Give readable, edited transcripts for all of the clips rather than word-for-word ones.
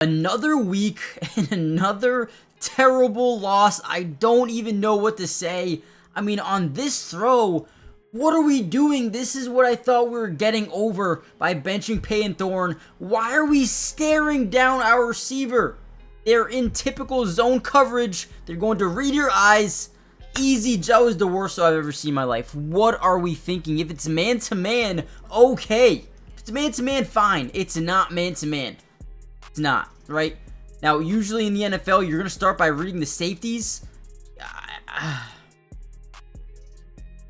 Another week and another terrible loss. I don't even know what to say. I mean, on this throw, what are we doing? This is what I thought we were getting over by benching Payton Thorne. Why are we staring down our receiver? They're in typical zone coverage. They're going to read your eyes. Easy. That was the worst I've ever seen in my life. What are we thinking? If it's man-to-man, okay. If it's man-to-man, fine. It's not man-to-man. It's not, right? Now, usually in the NFL, you're going to start by reading the safeties.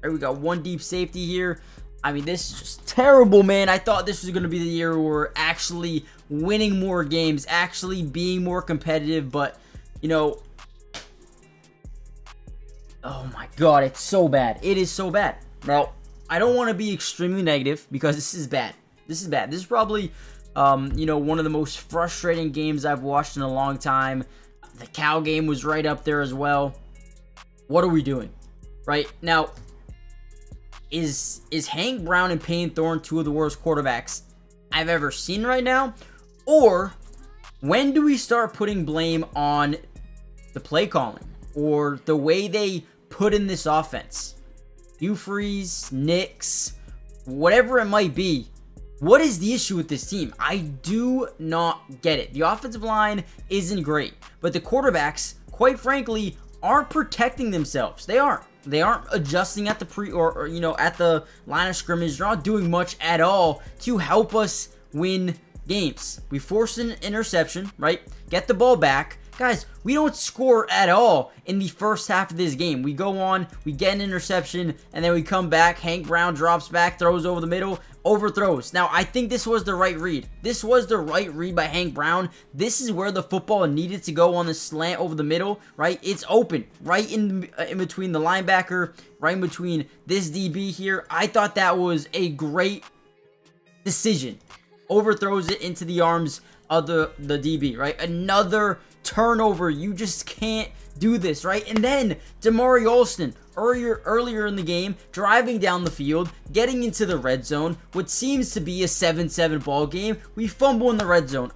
Right, we got one deep safety here. I mean, this is just terrible, man. I thought this was going to be the year where we're actually winning more games, actually being more competitive, but, you know, oh my God, it's so bad. It is so bad. Now, I don't want to be extremely negative because this is bad. This is bad. This is probably, you know, one of the most frustrating games I've watched in a long time. The Cal game was right up there as well. What are we doing? Right now, is Hank Brown and Payton Thorne two of the worst quarterbacks I've ever seen right now? Or when do we start putting blame on the play calling or the way they put in this offense? Freeze, Knicks, whatever it might be. What is the issue with this team? I do not get it. The offensive line isn't great, but the quarterbacks, quite frankly, aren't protecting themselves. They aren't. They aren't adjusting at the or you know, at the line of scrimmage. They're not doing much at all to help us win games. We force an interception, right? Get the ball back. Guys, we don't score at all in the first half of this game. We go on, we get an interception, and then we come back. Hank Brown drops back, throws over the middle, overthrows. Now, I think this was the right read. This was the right read by Hank Brown. This is where the football needed to go on the slant over the middle, right? It's open, right in between the linebacker, right in between this DB here. I thought that was a great decision. Overthrows it into the arms of the DB, right? Another turnover. You just can't do this, right? And then Damari Alston earlier in the game, driving down the field, getting into the red zone, what seems to be a 7-7 ball game. We fumble in the red zone.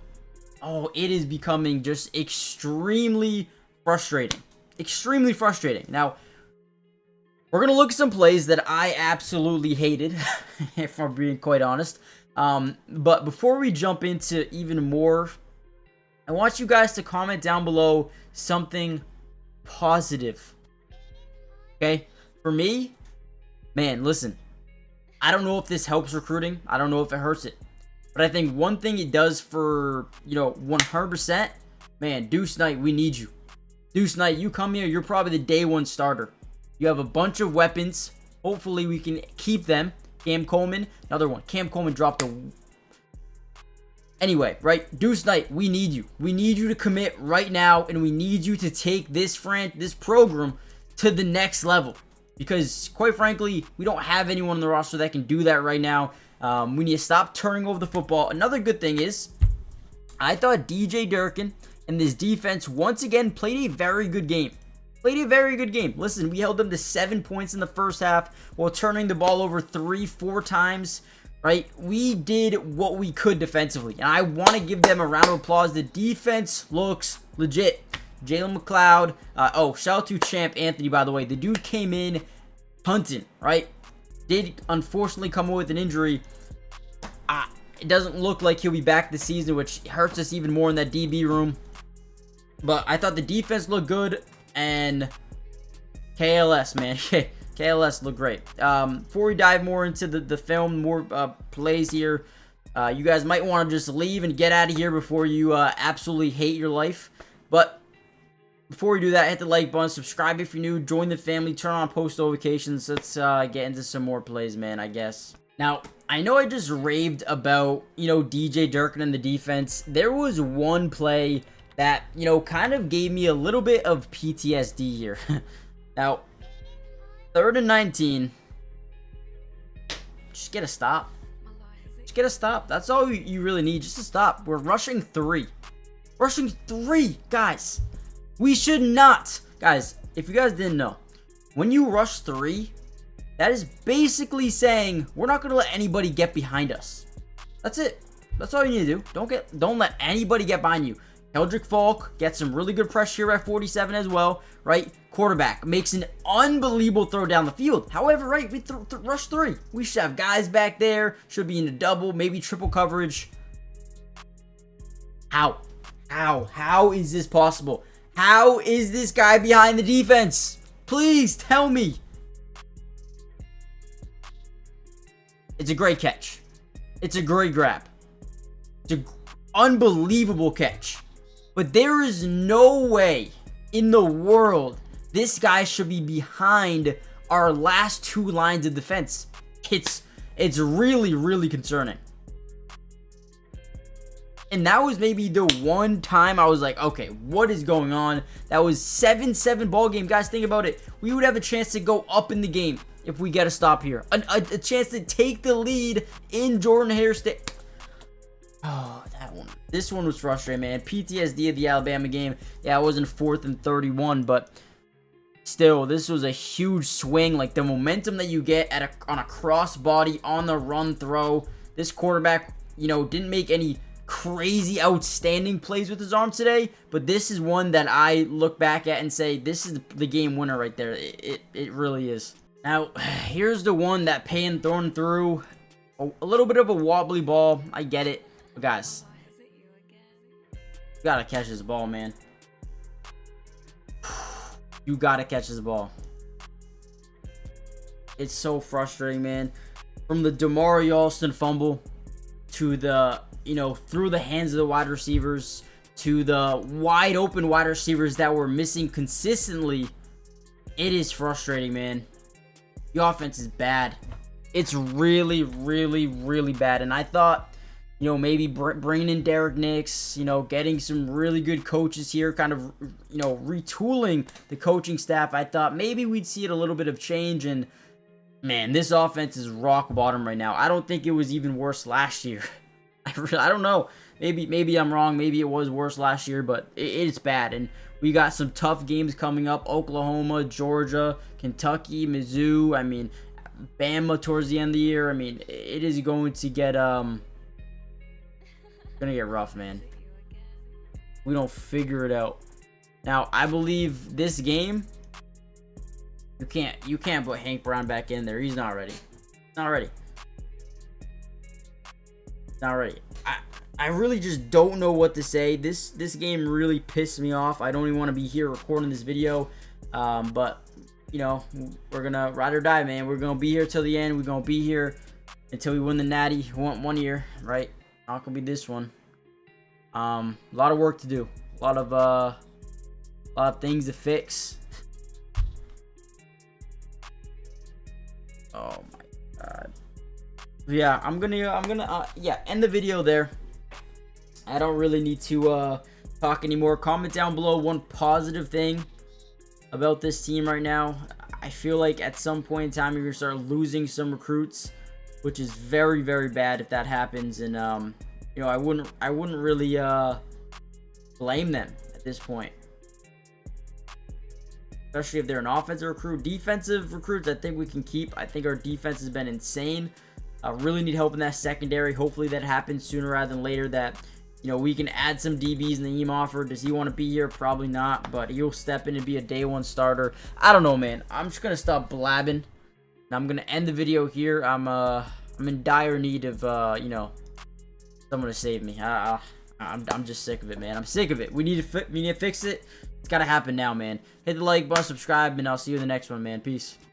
Oh, it is becoming just extremely frustrating. Extremely frustrating. Now, we're going to look at some plays that I absolutely hated, if I'm being quite honest. But before we jump into even more, I want you guys to comment down below something positive. Okay? For me, man, listen. I don't know if this helps recruiting. I don't know if it hurts it. But I think one thing it does for, you know, 100%, man, Deuce Knight, we need you. Deuce Knight, you come here, you're probably the day one starter. You have a bunch of weapons. Hopefully we can keep them. Cam Coleman, another one. Cam Coleman dropped a... Anyway, right? Deuce Knight, we need you. We need you to commit right now, and we need you to take this program to the next level. Because, quite frankly, we don't have anyone on the roster that can do that right now. We need to stop turning over the football. Another good thing is, I thought DJ Durkin and this defense once again played a very good game. Listen, we held them to 7 points in the first half while turning the ball over 3-4 times, right? We did what we could defensively, and I want to give them a round of applause. The defense looks legit. Jalen McLeod. Shout out to Champ Anthony, by the way. The dude came in punting, right? Did unfortunately come with an injury. It doesn't look like he'll be back this season, which hurts us even more in that DB room. But I thought the defense looked good. And KLS, man. KLS looked great. Before we dive more into the film, more plays here, you guys might want to just leave and get out of here before you absolutely hate your life. But before we do that, hit the like button, subscribe if you're new, join the family, turn on post notifications. Let's get into some more plays, man, I guess. Now, I know I just raved about, you know, DJ Durkin and the defense. There was one play that, you know, kind of gave me a little bit of PTSD here. Now, 3rd and 19. Just get a stop. Just get a stop. That's all you really need. Just a stop. We're rushing 3. Rushing 3, guys. We should not. Guys, if you guys didn't know, when you rush 3, that is basically saying we're not going to let anybody get behind us. That's it. That's all you need to do. Don't let anybody get behind you. Keldrick Falk gets some really good pressure here at 47 as well, right? Quarterback makes an unbelievable throw down the field. However, right, we rush 3. We should have guys back there. Should be in a double, maybe triple coverage. How? How is this possible? How is this guy behind the defense? Please tell me. It's a great catch. It's a great grab. It's an unbelievable catch. But there is no way in the world this guy should be behind our last 2 lines of defense. It's really, really concerning. And that was maybe the one time I was like, okay, what is going on? That was 7-7 ball game. Guys, think about it. We would have a chance to go up in the game if we get a stop here. A chance to take the lead in Jordan-Hare Stadium. Oh, that one. This one was frustrating, man. PTSD of the Alabama game. Yeah, it wasn't 4th and 31, but still, this was a huge swing. Like, the momentum that you get on a crossbody on the run throw. This quarterback, you know, didn't make any crazy outstanding plays with his arm today, but this is one that I look back at and say, this is the game winner right there. It really is. Now, here's the one that Payne thrown through. A little bit of a wobbly ball. I get it. But guys, you gotta catch this ball, man. You gotta catch this ball. It's so frustrating, man. From the Damari Alston fumble to the, you know, through the hands of the wide receivers to the wide open wide receivers that were missing consistently. It is frustrating, man. The offense is bad. It's really, really, really bad. And I thought, you know, maybe bringing in Derek Nix, you know, getting some really good coaches here, kind of, you know, retooling the coaching staff. I thought maybe we'd see it a little bit of change. And man, this offense is rock bottom right now. I don't think it was even worse last year. I don't know. Maybe I'm wrong. Maybe it was worse last year, but it's bad. And we got some tough games coming up. Oklahoma, Georgia, Kentucky, Mizzou. I mean, Bama towards the end of the year. I mean, it is going to get rough, man. We don't figure it out. Now, I believe this game, you can't put Hank Brown back in there. He's not ready. Not ready. Not ready. I really just don't know what to say. This game really pissed me off. I don't even want to be here recording this video. But, you know, we're going to ride or die, man. We're going to be here till the end. We're going to be here until we win the Natty one year, right? Not going to be this one. A lot of work to do. A lot of things to fix. Oh, my God. Yeah, I'm gonna end the video there. I don't really need to talk anymore. Comment down below one positive thing about this team right now. I feel like at some point in time you're gonna start losing some recruits, which is very, very bad if that happens. And you know, I wouldn't really blame them at this point, especially if they're an offensive recruit. Defensive recruits, I think we can keep. I think our defense has been insane. I really need help in that secondary. Hopefully that happens sooner rather than later. That, you know, we can add some DBs in the offer. Does he want to be here? Probably not, but he'll step in and be a day one starter. I don't know, man. I'm just gonna stop blabbing. And I'm gonna end the video here. I'm in dire need of you know, someone to save me. I'm just sick of it, man. I'm sick of it. We need to fix it. It's gotta happen now, man. Hit the like button, subscribe, and I'll see you in the next one, man. Peace.